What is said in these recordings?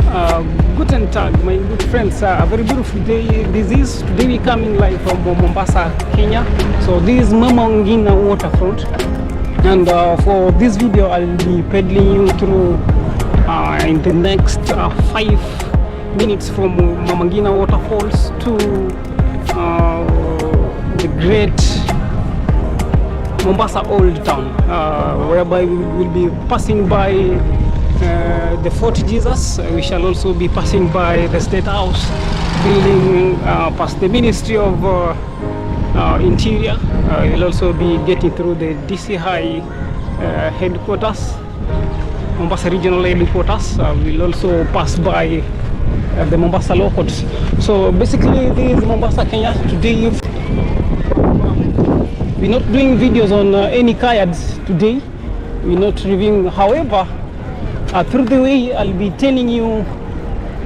Guten Tag, my good friends. A very beautiful day. Today we coming live from Mombasa, Kenya. So this is Ngina Waterfront, and for this video I'll be pedaling you through in the next 5 minutes from Ngina Waterfalls to the great Mombasa Old Town, whereby we will be passing by the Fort Jesus. We shall also be passing by the State House building, past the Ministry of Interior. We'll also be getting through the DC High headquarters, Mombasa Regional Headquarters. We'll also pass by the Mombasa Law Courts. So basically this is Mombasa, Kenya. Today we're not doing videos on any kayaks today. We're not reviewing. However, through the way I'll be telling you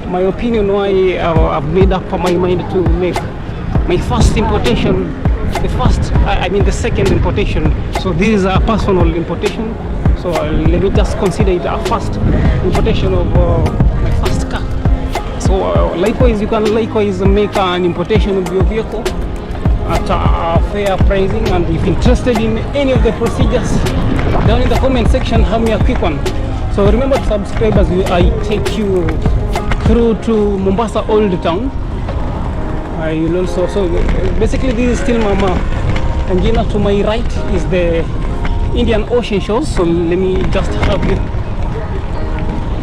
my opinion why I've made up my mind to make my first importation, the second importation. So this is a personal importation, so let me just consider it a first importation of my first car. So likewise, you can likewise make an importation of your vehicle at a fair pricing. And if interested in any of the procedures, down in the comment section, have me a quick one. So remember to subscribe as I take you through to Mombasa Old Town. I will also, so basically this is still Mama Ngina. To my right is the Indian Ocean shores. So let me just have you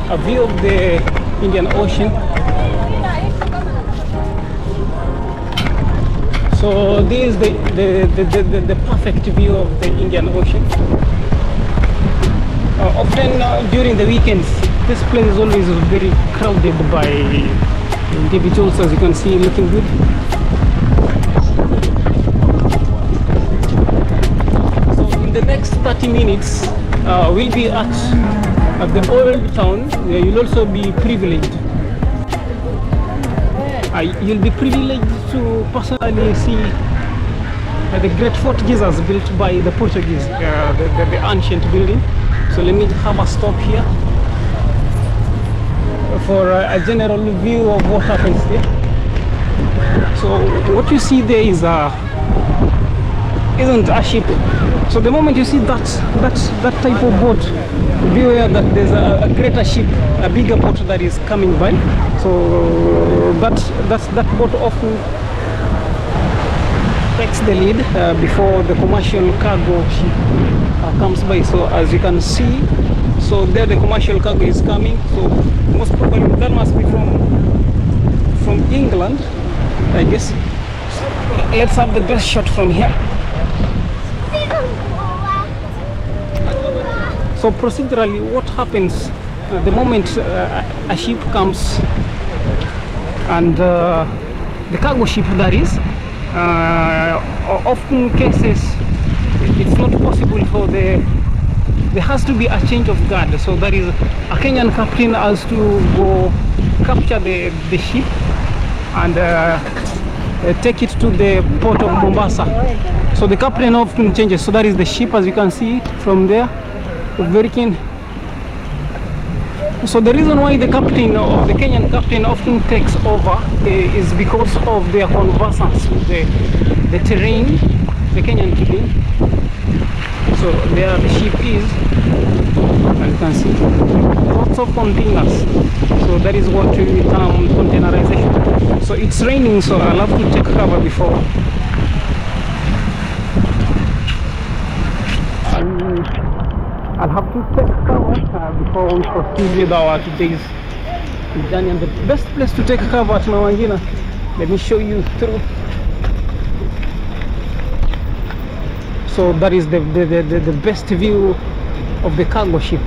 a view of the Indian Ocean. So this is the perfect view of the Indian Ocean. Often during the weekends, this place is always very crowded by individuals, as you can see, looking good. So in the next 30 minutes, we'll be at the Old Town, where you'll also be privileged. You'll be privileged to personally see the great Fort Jesus built by the Portuguese, the ancient building. So let me have a stop here for a general view of what happens there. So what you see there is isn't a ship. So the moment you see that type of boat, be aware that there's a greater ship, a bigger boat that is coming by. So that boat often takes the lead before the commercial cargo ship comes by. So as you can see, so there the commercial cargo is coming. So most probably that must be from England, I guess. So let's have the best shot from here. So procedurally, what happens the moment a ship comes, and the cargo ship that is, often cases it's not possible for there has to be a change of guard. So that is, a Kenyan captain has to go capture the ship and take it to the port of Mombasa. So the captain often changes. So that is the ship, as you can see from there, very keen. So the reason why the captain, or the Kenyan captain, often takes over is because of their conversance with the terrain, the Kenyan terrain. So there the ship is, as you can see, lots of containers. So that is what we term containerization. So it's raining, so I'll have to take cover before. I'll have to take cover before we proceed with our today's journey. And the best place to take cover at Mama Ngina, let me show you through. So that is the best view of the cargo ship.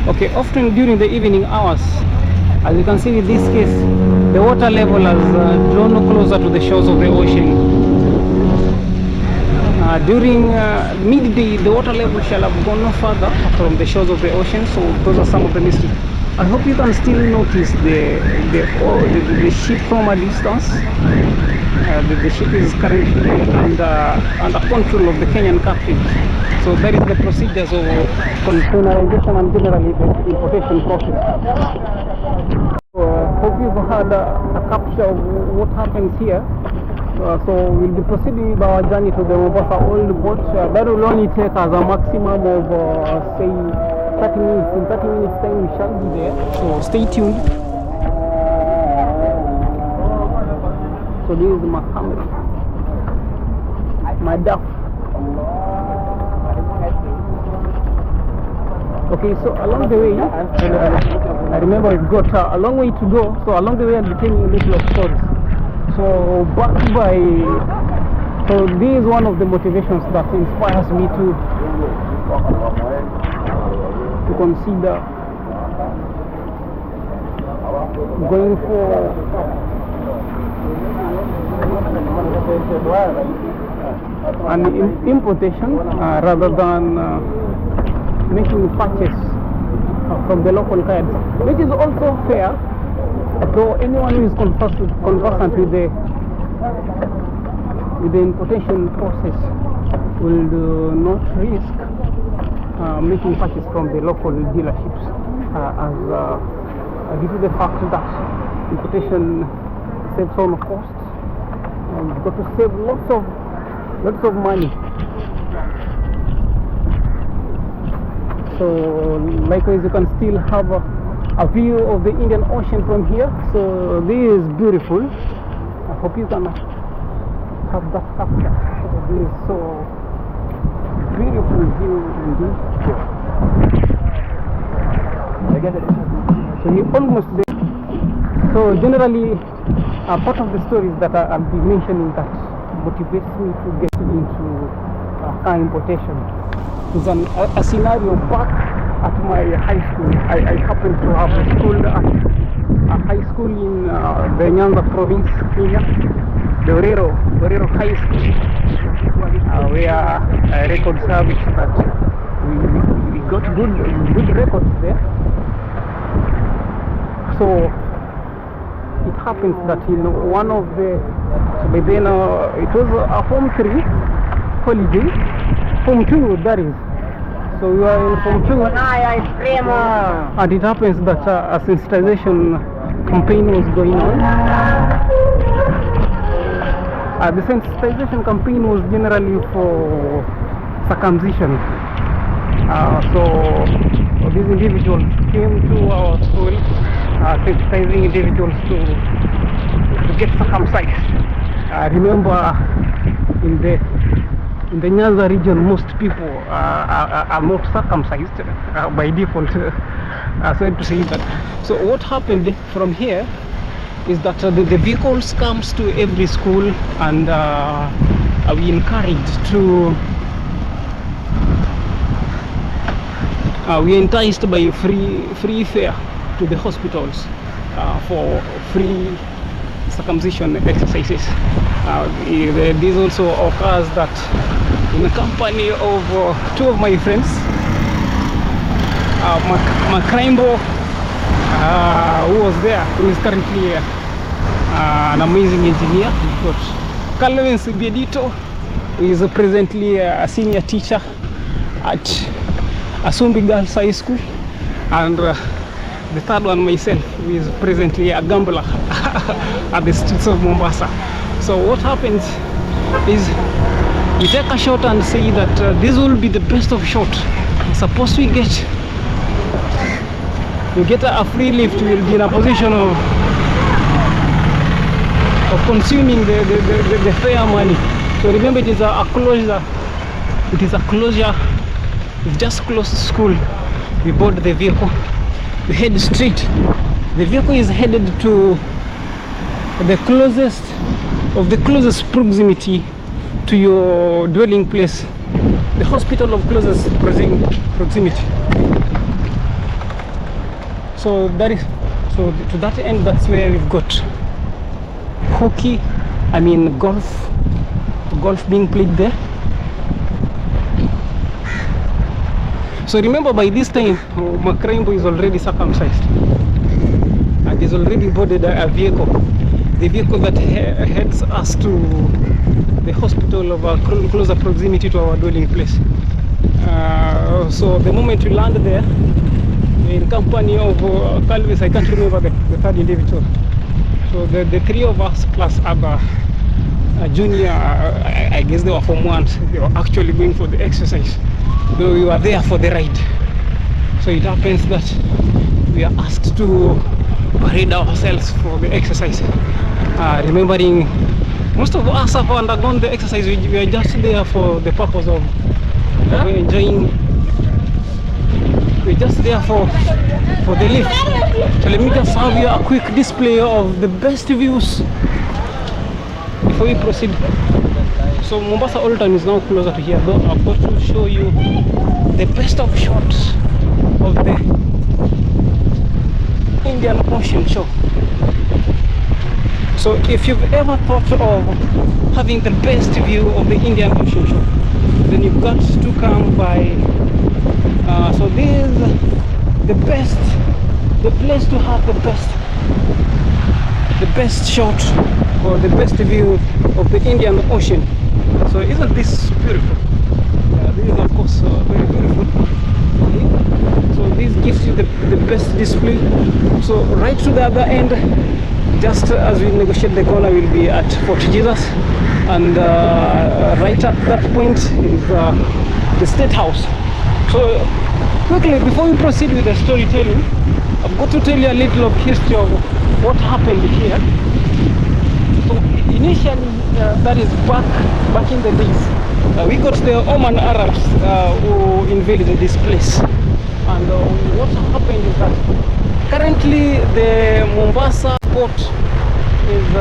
Okay, often during the evening hours, as you can see in this case, the water level has drawn closer to the shores of the ocean. During midday, the water level shall have gone no further from the shores of the ocean. So those are some of the mysteries. I hope you can still notice the ship from a distance. The ship is currently under control of the Kenyan captain. So that is the procedures of containerization and generally the importation process. Hope you've had a capture of what happens here. So we'll be proceeding with our journey to the Mombasa Old Port. That will only take us a maximum of say 30 minutes. In 30 minutes time we shall be there. So stay tuned. So this is my camera, my duff. Okay, so along the way, I remember we've got a long way to go. So along the way I'll be telling you a little of stories. So backed by, so this is one of the motivations that inspires me to consider going for an importation rather than making purchase from the local guides, which is also fair. So anyone who is conversant with the importation process will not risk making purchase from the local dealerships, as due to the fact that importation saves on costs. You've got to save lots of money. So likewise you can still have a view of the Indian Ocean from here. So this is beautiful. I hope you can have that capture. This is so beautiful view indeed. So you almost there. So generally part of the stories that I'll be mentioning that motivates me to get into car importation is a scenario back at my high school. I happen to have schooled at a high school in the Nyanza province, Kenya, the Orero High School, where I record service that we got good records there. So it happens that in one of the, so by then it was a Form 3 holiday, Form 2 that is. So we are in Form 2, and it happens that a sensitization campaign was going on. The sensitization campaign was generally for circumcision. So these individuals came to our school, sensitizing individuals to get circumcised. I remember in the Nyanza region, most people are not circumcised by default. Sorry to say that. So what happened from here is that the vehicles comes to every school, and we encouraged to we enticed by free fare to the hospitals for free circumcision exercises. This also occurs that in the company of two of my friends, Macrimbo, who was there, who is currently an amazing engineer. We've got Calvin Sibiedito, who is presently a senior teacher at Asumbi Girls High School, and the third one, myself, who is presently a gambler at the streets of Mombasa. So what happens is we take a shot and say that this will be the best of shot. Suppose we get a free lift, we will be in a position of consuming the fare money. So remember, it is a closure. It is a closure. We've just closed school. We board the vehicle. We head straight. The vehicle is headed to the closest proximity to your dwelling place, the hospital of closest proximity. So to that end, that's where we've got hockey, golf being played there. So remember, by this time, Makraimbo is already circumcised and is already boarded a vehicle. The vehicle that heads us to the hospital of closer proximity to our dwelling place. So the moment we land there, in company of Calvis, I can't remember the third individual. So the three of us plus other junior, I guess they were Form 1s, they were actually going for the exercise. Though we were there for the ride. So it happens that we are asked to parade ourselves for the exercise. Remembering most of us have undergone the exercise, we are just there for the purpose of enjoying. We're just there for the lift. So let me just have you a quick display of the best views before we proceed. So Mombasa Old Town is now closer to here, though I'm going to show you the best of shots of the Indian Ocean show. So if you've ever thought of having the best view of the Indian Ocean show, then you've got to come by. So this is the place to have the best shot or the best view of the Indian Ocean. So isn't this beautiful? This is of course very beautiful. Okay. So this gives you the best display. So right to the other end, just as we negotiate the corner, will be at Fort Jesus, and right at that point is the State House. So quickly, before we proceed with the storytelling, I've got to tell you a little of history of what happened here. So initially, that is back in the days, we got the Oman Arabs who invaded this place. And what happened is that currently the Mombasa port is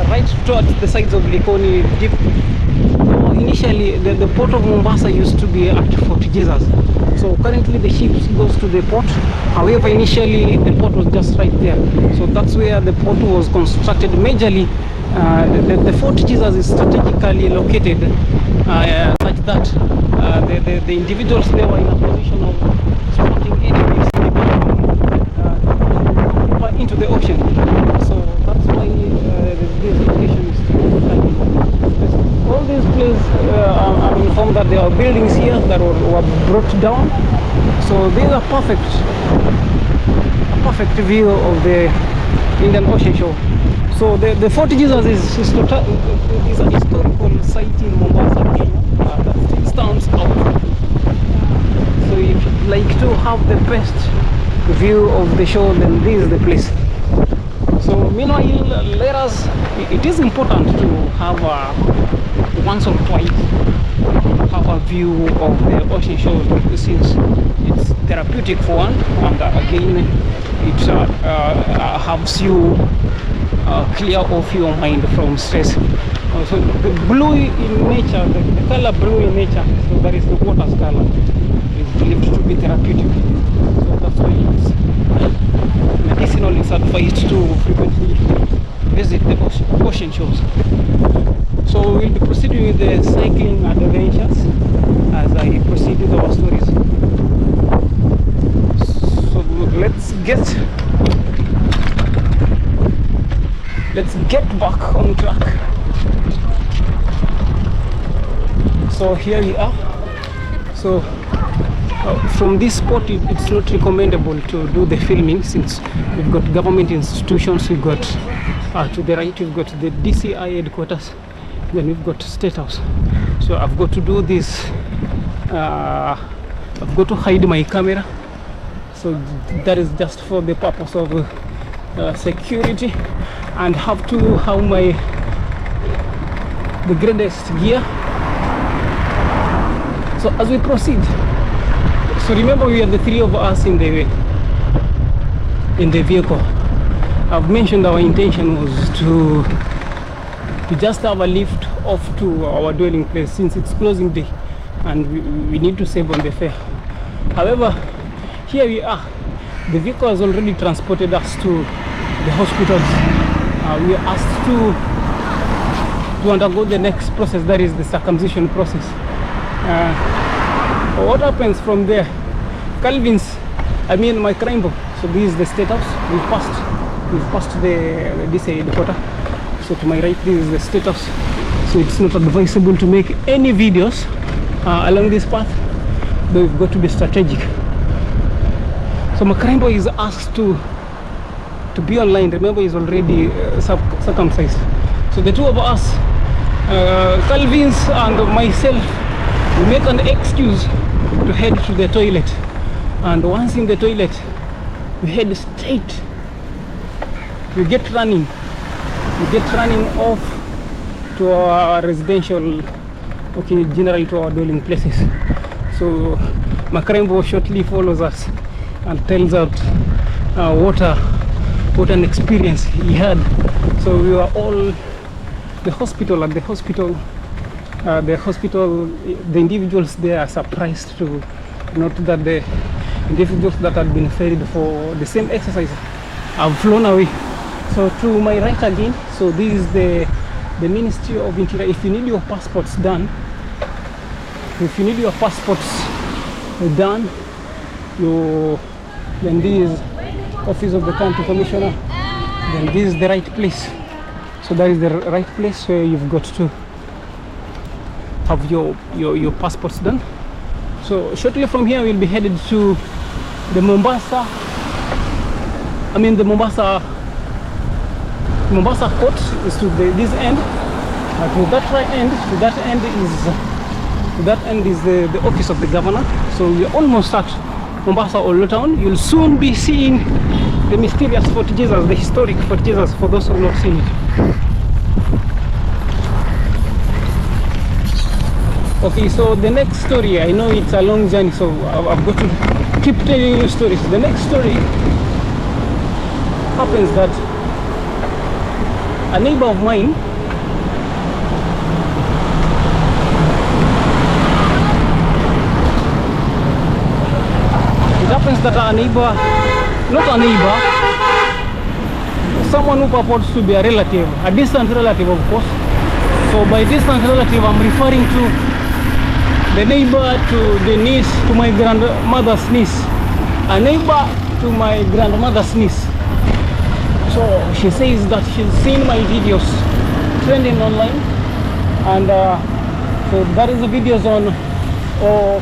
right towards the sides of Likoni deep. Initially, the port of Mombasa used to be at Fort Jesus. So currently the ships goes to the port. However, initially the port was just right there. So that's where the port was constructed majorly. The Fort Jesus is strategically located such that the individuals there were in a position of spotting enemies into the ocean. So that's why this location is all these places. I'm informed that there are buildings here that were brought down. So these are a perfect view of the Indian Ocean shore. So the Fort Jesus is a historical site in Mombasa, Kenya, that still stands out. So if you'd like to have the best view of the shore, then this is the place. So meanwhile, it is important to have once or twice have a view of the ocean shore, since it's therapeutic for one, and again it helps you clear off your mind from stress. So the blue in nature, the color blue in nature, so that is the water's color, is believed to be therapeutic. So that's why it's medicinal. It's advised to frequently visit the ocean shores. So we'll be proceeding with the cycling adventures as I proceed with our stories. So let's get back on track. So here we are. So from this spot, it's not recommendable to do the filming, since we've got government institutions. We've got to the right, we've got the DCI headquarters, then we've got State House. So I've got to do this. I've got to hide my camera. So that is just for the purpose of security, and have to have the greatest gear. So as we proceed, so remember, we are the three of us in the vehicle. I've mentioned our intention was to just have a lift off to our dwelling place, since it's closing day and we need to save on the fare. However, here we are. The vehicle has already transported us to the hospitals. We are asked to undergo the next process, that is the circumcision process. What happens from there? Calvin's, my crime book. So this is the state house. We've passed this quarter. So to my right, this is the state house. So it's not advisable to make any videos along this path, but we've got to be strategic. So Makrembo is asked to be online. Remember, he's already circumcised. So the two of us, Calvin's and myself, we make an excuse to head to the toilet. And once in the toilet, we head straight. We get running off to our residential, generally to our dwelling places. So Makrembo shortly follows us and tells out what an experience he had. So we were all the hospital. The individuals there are surprised to note that the individuals that had been ferried for the same exercise have flown away. So to my right again, so this is the Ministry of Interior. If you need your passports done, then this is Office of the County Commissioner. Then this is the right place. So that is the right place where you've got to have your passports done. So shortly from here, we'll be headed to the Mombasa court is to this end. To that end is the office of the governor. So we're almost at Mombasa Old Town. You'll soon be seeing the mysterious Fort Jesus, the historic Fort Jesus, for those who have not seen it. Okay, so the next story, I know it's a long journey, so I've got to keep telling you stories. The next story happens that a neighbor of mine someone who purports to be a relative, a distant relative of course. So by distant relative, I'm referring to the neighbor to the niece, to my grandmother's niece, a neighbor to my grandmother's niece. So she says that she's seen my videos trending online, and so that is the videos on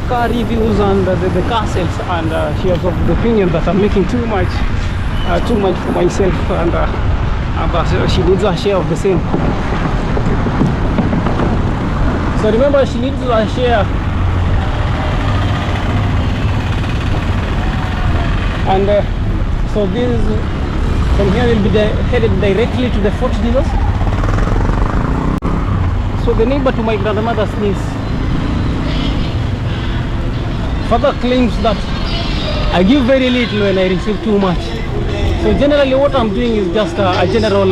car reviews and the car sales, and she has the opinion that I'm making too much for myself, and she needs a share of the same. So remember, she needs a share, and so this from here will be headed directly to the Fort Jesus. So the neighbor to my grandmother's niece further claims that I give very little when I receive too much. So generally what I'm doing is just a general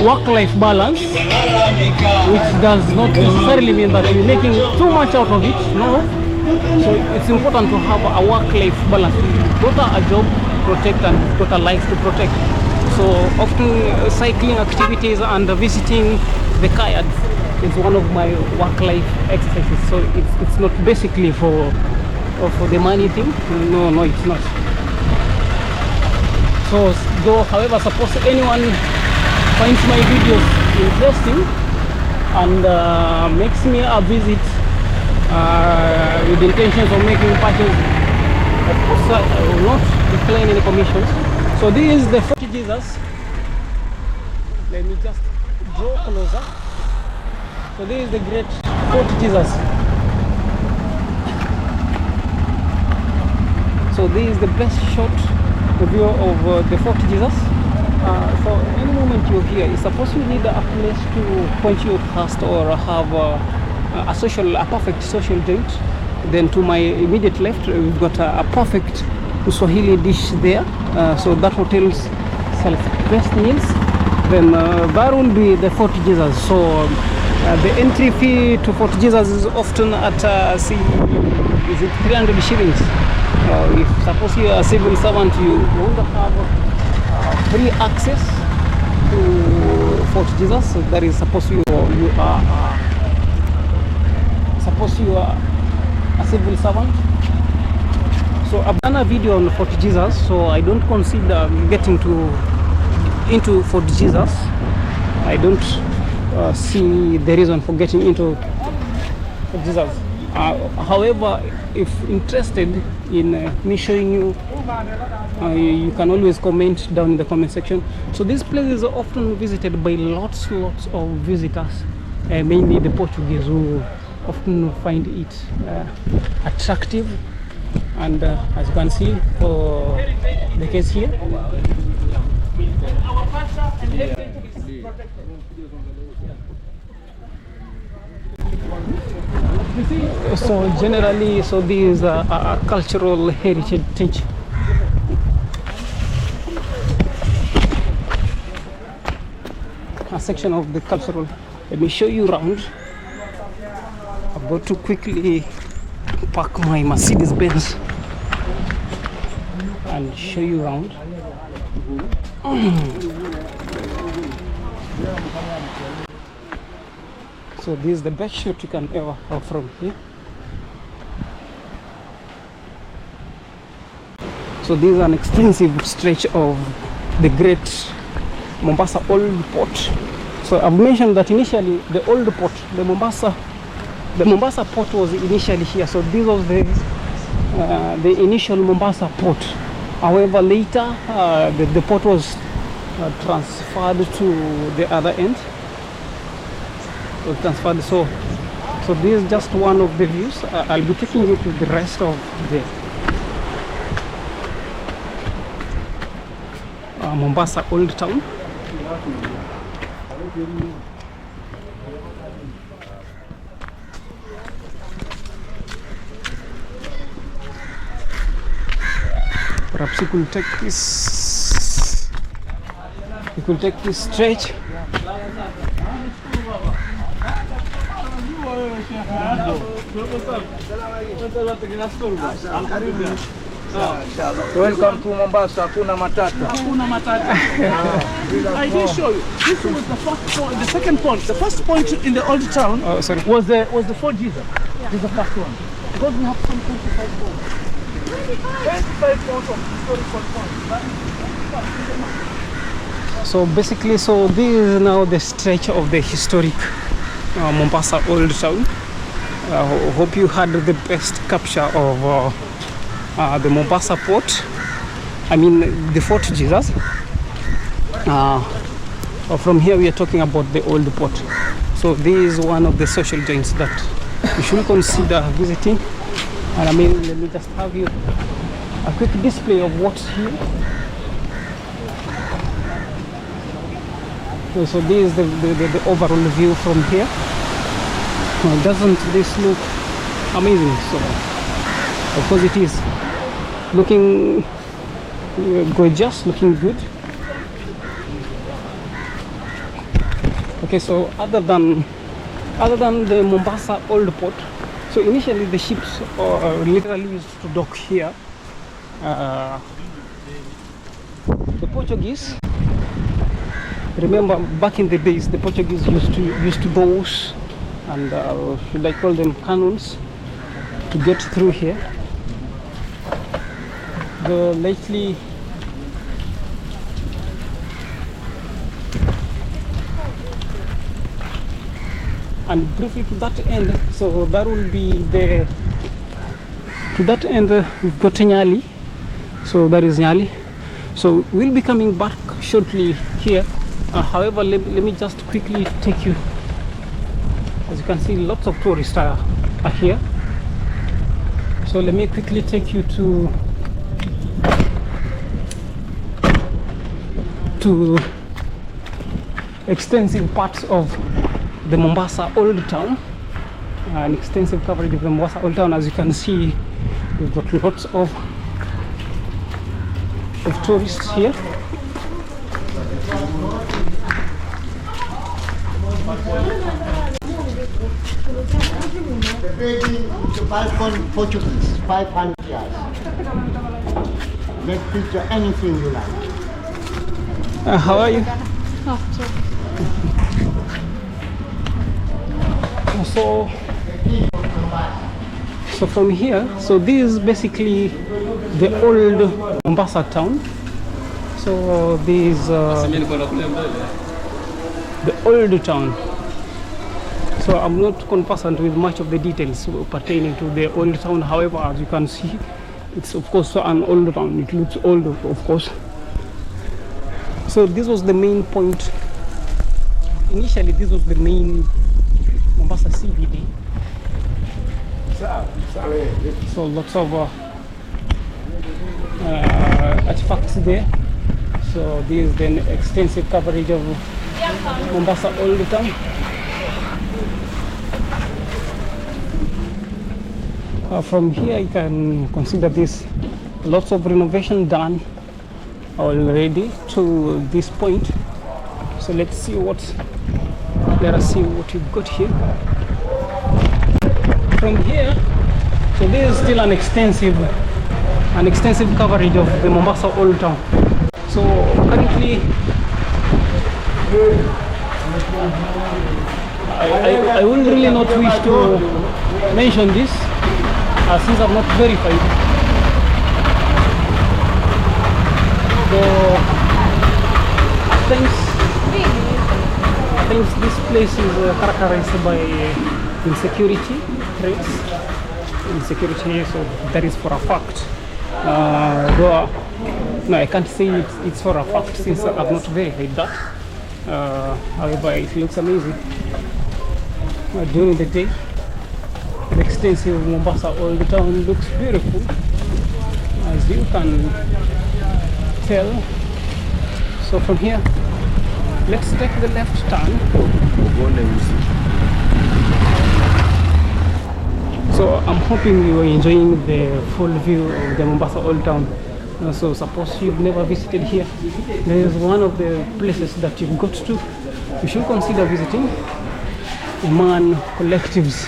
work-life balance, which does not necessarily mean that you're making too much out of it, no. So it's important to have a work-life balance. You've got a job to protect and you've got a life to protect. So often cycling activities and visiting the kayaks is one of my work-life exercises. So it's not basically for the money thing. No, it's not. So though, however, suppose anyone finds my videos interesting and makes me a visit with the intentions of making purchase, of course I will not decline any commissions. So this is the Fort Jesus. Let me just draw closer. So this is the great Fort Jesus. So this is the best shot view of the Fort Jesus. So any moment you're here, suppose you need a place to quench your thirst or have a perfect social joint, then to my immediate left we've got a perfect Swahili dish there. So that hotel sells best meals. Then that will be the Fort Jesus. So the entry fee to Fort Jesus is often at is it 300 shillings. If suppose you are a civil servant, you want to have free access to Fort Jesus. So that is suppose you are a civil servant. So I've done a video on Fort Jesus, so I don't consider getting into Fort Jesus. I don't see the reason for getting into Fort Jesus. However, if interested in me showing you, you can always comment down in the comment section. So this place is often visited by lots of visitors, mainly the Portuguese, who often find it attractive. And as you can see, for the case here, so generally, so this is a cultural heritage. A section of the cultural. Let me show you around. I've got to quickly park my Mercedes Benz and show you around. So this is the best shot you can ever have from here. So this is an extensive stretch of the great Mombasa Old Port. So I've mentioned that initially the old port, the Mombasa port was initially here. So this was the initial Mombasa port. However, later the port was transferred to the other end. So this is just one of the views. I'll be taking you to the rest of the Mombasa Old Town. Perhaps you could take this. You could take this stretch. Welcome to Mombasa. Hakuna matata. Hakuna matata. I did show you. This was the first point, the second point. The first point in the old town was the Fort Jesus. This is the first one. Because we have some 25 points. 25 points of historical points. So basically, so this is now the stretch of the historic Mombasa Old Town. Hope you had the best capture of the Mombasa port. I mean the Fort Jesus. From here we are talking about the old port. So this is one of the social joints that you should consider visiting. And I mean, let me just have you a quick display of what's here. So this is the overall view from here. Doesn't this look amazing? So of course it is looking gorgeous, looking good. Okay, so other than the Mombasa Old Port, so initially the ships literally used to dock here. The Portuguese, remember back in the days, the Portuguese used to bows and should I call them cannons to get through here. Lately and briefly to that end, so that will be the to that end we've got Nyali, so that is Nyali. So we'll be coming back shortly here. However, let me just quickly take you. As you can see, lots of tourists are here. So let me quickly take you to extensive parts of the Mombasa Old Town. An extensive coverage of the Mombasa Old Town. As you can see, we've got lots of tourists here. The building is a balcony Portuguese, 500 years. Let's picture anything you like. How are you? So from here, so this is basically the old Mombasa town. So this is the old town. So I'm not conversant with much of the details pertaining to the old town. However, as you can see, it's of course an old town. It looks old, of course. So this was the main point. Initially, this was the main Mombasa CBD. So lots of artifacts there. So this is the extensive coverage of Mombasa Old Town. From here you can consider this, lots of renovation done already to this point. So let us see what you've got here. From here, so this is still an extensive coverage of the Mombasa Old Town. So currently I would really not wish to mention this since I'm not verified. So thanks this place is characterized by insecurity threats. Insecurity, so that is for a fact. Though, no, I can't say it's for a fact since I've not verified that. However, it looks amazing during the day. The extensive Mombasa Old Town looks beautiful, as you can tell. So from here, let's take the left turn. So I'm hoping you are enjoying the full view of the Mombasa Old Town. So suppose you've never visited here, there is one of the places that you've got to. You should consider visiting Man Collectives.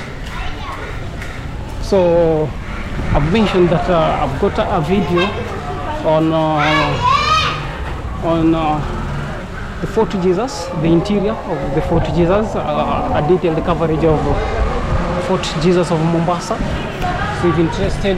So I've mentioned that I've got a video on the Fort Jesus, the interior of the Fort Jesus, a detailed coverage of Fort Jesus of Mombasa. So if you're interested,